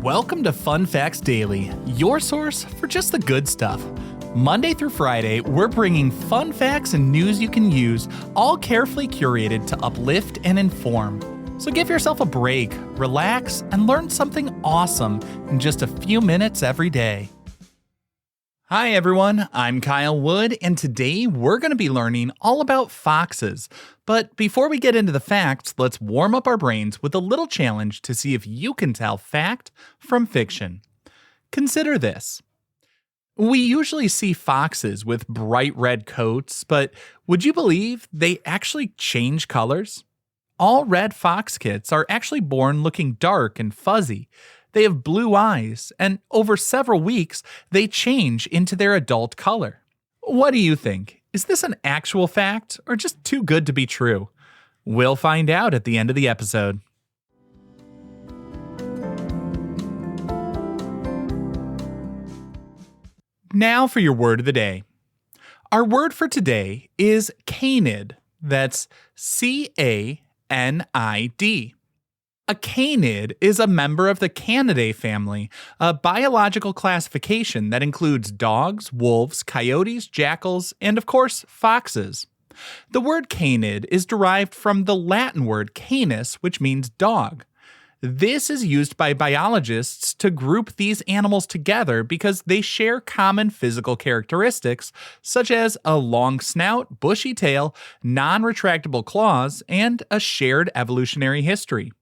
Welcome to Fun Facts Daily, your source for just the good stuff. Monday through Friday, we're bringing fun facts and news you can use, all carefully curated to uplift and inform. So give yourself a break, relax, and learn something awesome in just a few minutes every day. Hi everyone, I'm Kyle Wood, and today we're going to be learning all about foxes. But before we get into the facts, let's warm up our brains with a little challenge to see if you can tell fact from fiction. Consider this. We usually see foxes with bright red coats, but would you believe they actually change colors? All red fox kits are actually born looking dark and fuzzy. They have blue eyes, and over several weeks, they change into their adult color. What do you think? Is this an actual fact, or just too good to be true? We'll find out at the end of the episode. Now for your word of the day. Our word for today is canid. That's C-A-N-I-D. A canid is a member of the Canidae family, a biological classification that includes dogs, wolves, coyotes, jackals, and of course, foxes. The word canid is derived from the Latin word canis, which means dog. This is used by biologists to group these animals together because they share common physical characteristics, such as a long snout, bushy tail, non-retractable claws, and a shared evolutionary history.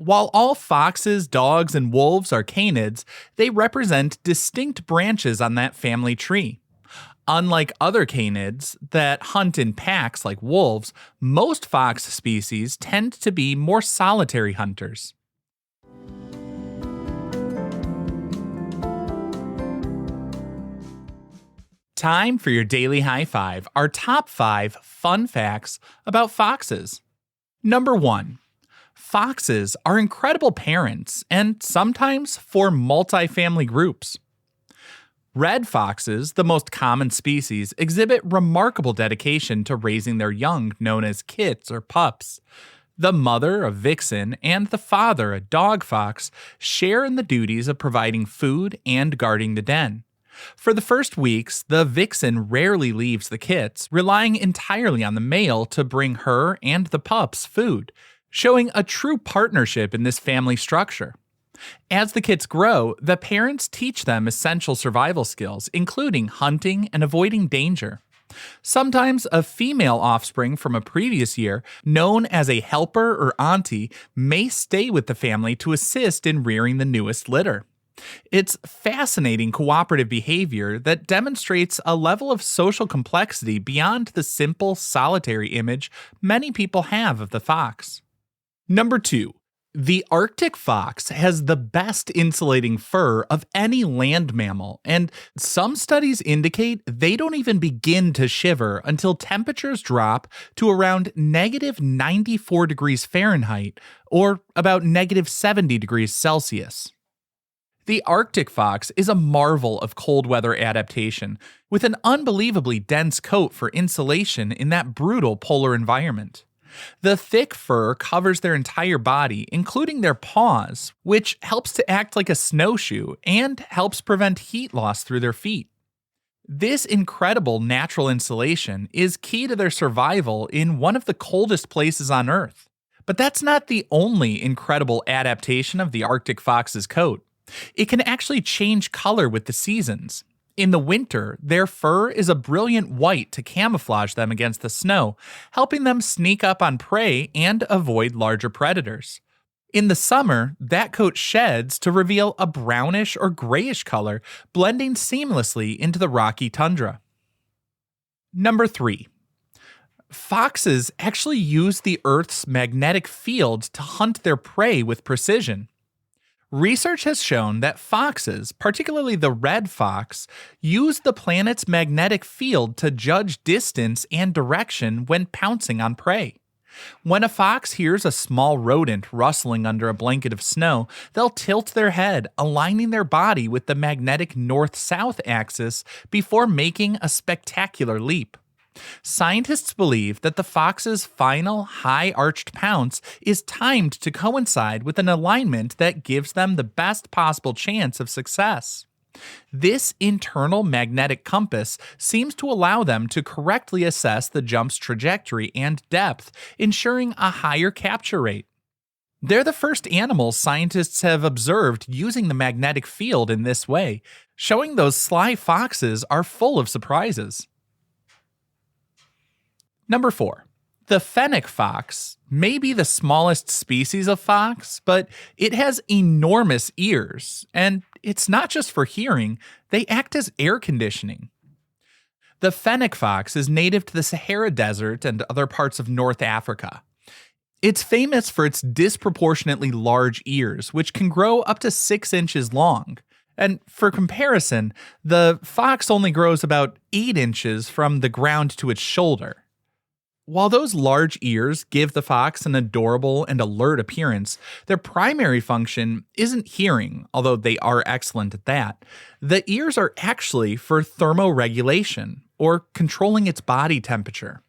While all foxes, dogs, and wolves are canids, they represent distinct branches on that family tree. Unlike other canids that hunt in packs like wolves, most fox species tend to be more solitary hunters. Time for your daily high five, our top 5 fun facts about foxes. Number 1. Foxes are incredible parents and sometimes form multi-family groups. Red foxes, the most common species, exhibit remarkable dedication to raising their young, known as kits or pups. The mother, a vixen, and the father, a dog fox, share in the duties of providing food and guarding the den. For the first weeks, the vixen rarely leaves the kits, relying entirely on the male to bring her and the pups food, showing a true partnership in this family structure. As the kits grow, the parents teach them essential survival skills, including hunting and avoiding danger. Sometimes a female offspring from a previous year, known as a helper or auntie, may stay with the family to assist in rearing the newest litter. It's fascinating cooperative behavior that demonstrates a level of social complexity beyond the simple, solitary image many people have of the fox. Number 2. The Arctic fox has the best insulating fur of any land mammal, and some studies indicate they don't even begin to shiver until temperatures drop to around negative 94 degrees Fahrenheit, or about negative 70 degrees Celsius. The Arctic fox is a marvel of cold weather adaptation, with an unbelievably dense coat for insulation in that brutal polar environment. The thick fur covers their entire body, including their paws, which helps to act like a snowshoe and helps prevent heat loss through their feet. This incredible natural insulation is key to their survival in one of the coldest places on Earth. But that's not the only incredible adaptation of the Arctic fox's coat. It can actually change color with the seasons. In the winter, their fur is a brilliant white to camouflage them against the snow, helping them sneak up on prey and avoid larger predators. In the summer, that coat sheds to reveal a brownish or grayish color, blending seamlessly into the rocky tundra. Number 3. Foxes actually use the Earth's magnetic field to hunt their prey with precision. Research has shown that foxes, particularly the red fox, use the planet's magnetic field to judge distance and direction when pouncing on prey. When a fox hears a small rodent rustling under a blanket of snow, they'll tilt their head, aligning their body with the magnetic north-south axis before making a spectacular leap. Scientists believe that the fox's final high-arched pounce is timed to coincide with an alignment that gives them the best possible chance of success. This internal magnetic compass seems to allow them to correctly assess the jump's trajectory and depth, ensuring a higher capture rate. They're the first animals scientists have observed using the magnetic field in this way, showing those sly foxes are full of surprises. Number 4. The Fennec fox may be the smallest species of fox, but it has enormous ears, and it's not just for hearing, they act as air conditioning. The Fennec fox is native to the Sahara Desert and other parts of North Africa. It's famous for its disproportionately large ears, which can grow up to 6 inches long. And for comparison, the fox only grows about 8 inches from the ground to its shoulder. While those large ears give the fox an adorable and alert appearance, their primary function isn't hearing, although they are excellent at that. The ears are actually for thermoregulation, or controlling its body temperature.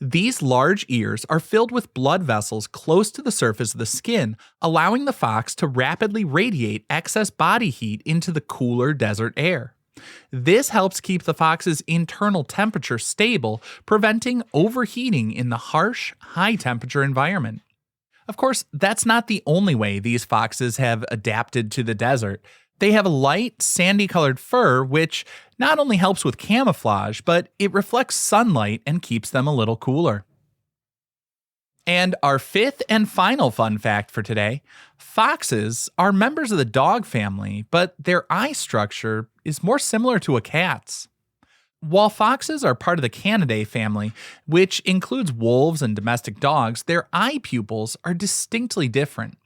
These large ears are filled with blood vessels close to the surface of the skin, allowing the fox to rapidly radiate excess body heat into the cooler desert air. This helps keep the fox's internal temperature stable, preventing overheating in the harsh, high-temperature environment. Of course, that's not the only way these foxes have adapted to the desert. They have a light, sandy-colored fur, which not only helps with camouflage, but it reflects sunlight and keeps them a little cooler. And our 5th and final fun fact for today, foxes are members of the dog family, but their eye structure is more similar to a cat's. While foxes are part of the Canidae family, which includes wolves and domestic dogs, their eye pupils are distinctly different.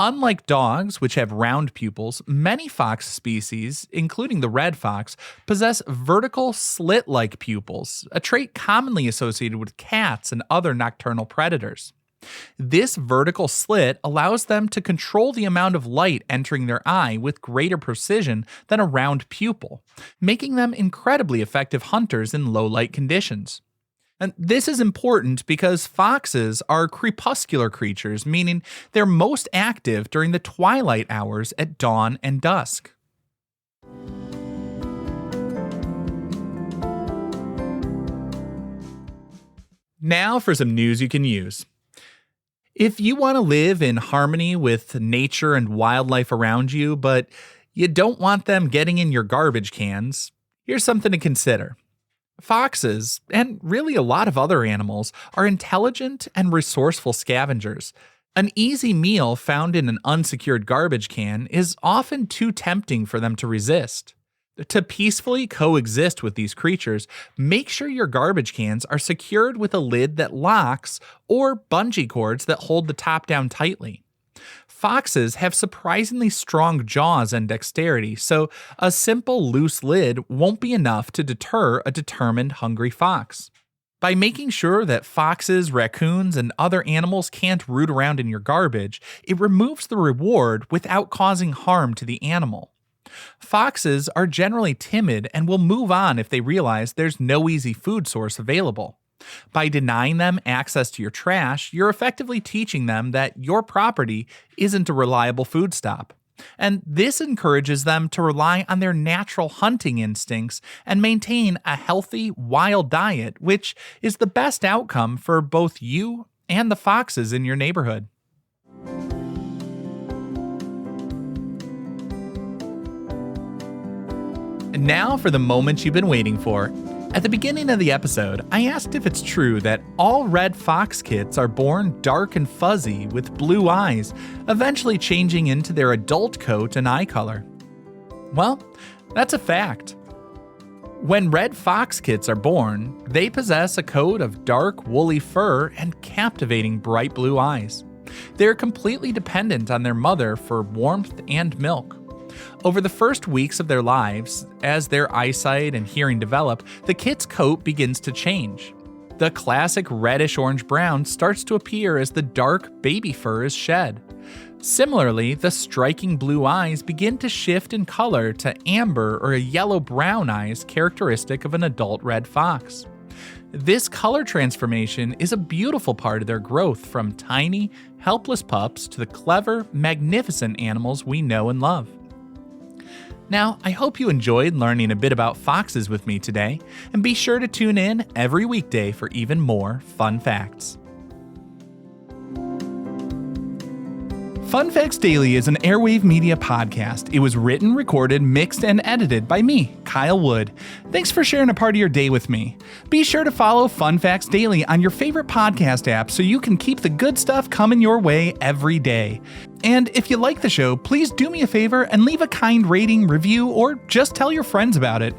Unlike dogs, which have round pupils, many fox species, including the red fox, possess vertical slit-like pupils, a trait commonly associated with cats and other nocturnal predators. This vertical slit allows them to control the amount of light entering their eye with greater precision than a round pupil, making them incredibly effective hunters in low-light conditions. And this is important because foxes are crepuscular creatures, meaning they're most active during the twilight hours at dawn and dusk. Now for some news you can use. If you want to live in harmony with nature and wildlife around you, but you don't want them getting in your garbage cans, here's something to consider. Foxes, and really a lot of other animals, are intelligent and resourceful scavengers. An easy meal found in an unsecured garbage can is often too tempting for them to resist. To peacefully coexist with these creatures, make sure your garbage cans are secured with a lid that locks or bungee cords that hold the top down tightly. Foxes have surprisingly strong jaws and dexterity, so a simple loose lid won't be enough to deter a determined hungry fox. By making sure that foxes, raccoons, and other animals can't root around in your garbage, it removes the reward without causing harm to the animal. Foxes are generally timid and will move on if they realize there's no easy food source available. By denying them access to your trash, you're effectively teaching them that your property isn't a reliable food stop. And this encourages them to rely on their natural hunting instincts and maintain a healthy, wild diet, which is the best outcome for both you and the foxes in your neighborhood. And now for the moment you've been waiting for. At the beginning of the episode, I asked if it's true that all red fox kits are born dark and fuzzy with blue eyes, eventually changing into their adult coat and eye color. Well, that's a fact. When red fox kits are born, they possess a coat of dark, woolly fur and captivating bright blue eyes. They're completely dependent on their mother for warmth and milk. Over the first weeks of their lives, as their eyesight and hearing develop, the kit's coat begins to change. The classic reddish-orange-brown starts to appear as the dark baby fur is shed. Similarly, the striking blue eyes begin to shift in color to amber or a yellow-brown eyes characteristic of an adult red fox. This color transformation is a beautiful part of their growth from tiny, helpless pups to the clever, magnificent animals we know and love. Now, I hope you enjoyed learning a bit about foxes with me today, and be sure to tune in every weekday for even more fun facts. Fun Facts Daily is an Airwave Media podcast. It was written, recorded, mixed, and edited by me, Kyle Wood. Thanks for sharing a part of your day with me. Be sure to follow Fun Facts Daily on your favorite podcast app so you can keep the good stuff coming your way every day. And if you like the show, please do me a favor and leave a kind rating, review, or just tell your friends about it.